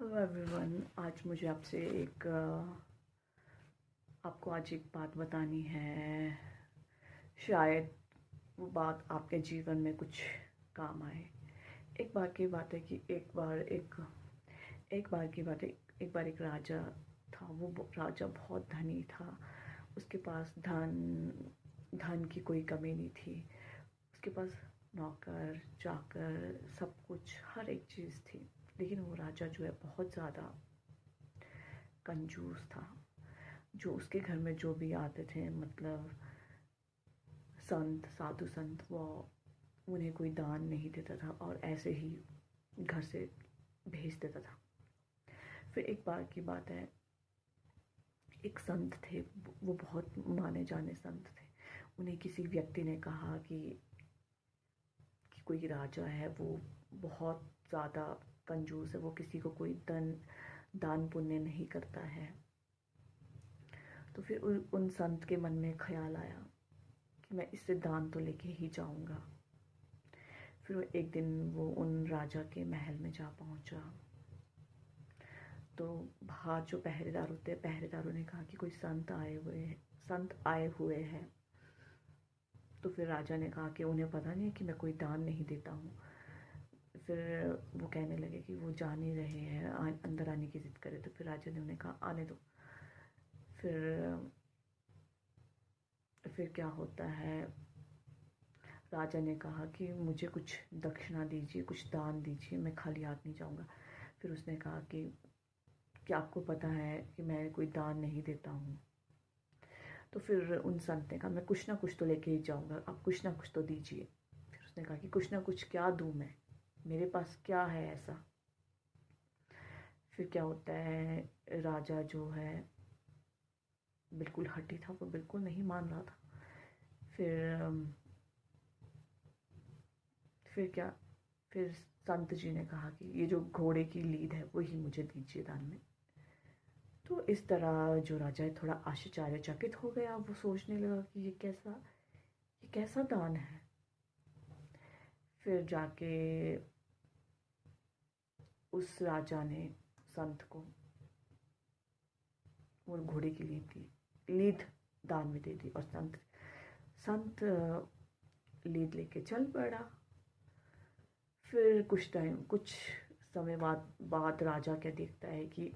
Hello everyone. आज मुझे आपको आज एक बात बतानी है। शायद वो बात आपके जीवन में कुछ काम आए। एक बार की बात है कि एक बार एक राजा था। वो राजा बहुत धनी था। उसके पास धन की कोई कमी नहीं थी। उसके पास नौकर चाकर सब कुछ हर एक चीज़ थी। लेकिन वो राजा जो है बहुत ज़्यादा कंजूस था। जो उसके घर में जो भी आते थे, मतलब साधु संत, वो उन्हें कोई दान नहीं देता था और ऐसे ही घर से भेज देता था। फिर एक बार की बात है, एक संत थे। वो बहुत माने जाने संत थे। उन्हें किसी व्यक्ति ने कहा कि कोई राजा है, वो बहुत ज़्यादा कंजूस है, वो किसी को कोई दान पुण्य नहीं करता है। तो फिर उन संत के मन में ख्याल आया कि मैं इससे दान तो लेके ही जाऊंगा। फिर एक दिन वो उन राजा के महल में जा पहुंचा। तो बाहर जो पहरेदार होते हैं, पहरेदारों ने कहा कि कोई संत आए हुए हैं। तो फिर राजा ने कहा कि उन्हें पता नहीं है कि मैं कोई दान नहीं देता हूँ। फिर वो कहने लगे कि वो जा नहीं रहे हैं, अंदर आने की जिद करे। तो फिर राजा ने उन्हें कहा आने दो। फिर क्या होता है, राजा ने कहा कि मुझे कुछ दक्षिणा दीजिए, कुछ दान दीजिए, मैं खाली हाथ नहीं जाऊंगा। फिर उसने कहा कि आपको पता है कि मैं कोई दान नहीं देता हूँ। तो फिर उन संत ने कहा मैं कुछ ना कुछ तो लेके ही जाऊंगा, आप कुछ ना कुछ तो दीजिए। फिर उसने कहा कि कुछ ना कुछ क्या दूँ मैं, मेरे पास क्या है ऐसा। फिर क्या होता है, राजा जो है बिल्कुल हठी था, वो बिल्कुल नहीं मान रहा था। फिर क्या फिर संत जी ने कहा कि ये जो घोड़े की लीद है वही मुझे दीजिए दान में। तो इस तरह जो राजा है थोड़ा आश्चर्यचकित हो गया। वो सोचने लगा कि ये कैसा दान है। फिर जाके उस राजा ने संत को वो घोड़े की लीद दान में दे दी और संत लेके चल पड़ा। फिर कुछ समय बाद राजा क्या देखता है कि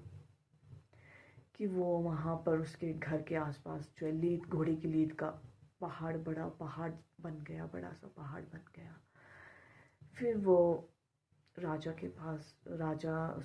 वो वहाँ पर उसके घर के आसपास जो है घोड़े की लीद का बड़ा पहाड़ बन गया, बड़ा सा पहाड़ बन गया। फिर वो राजा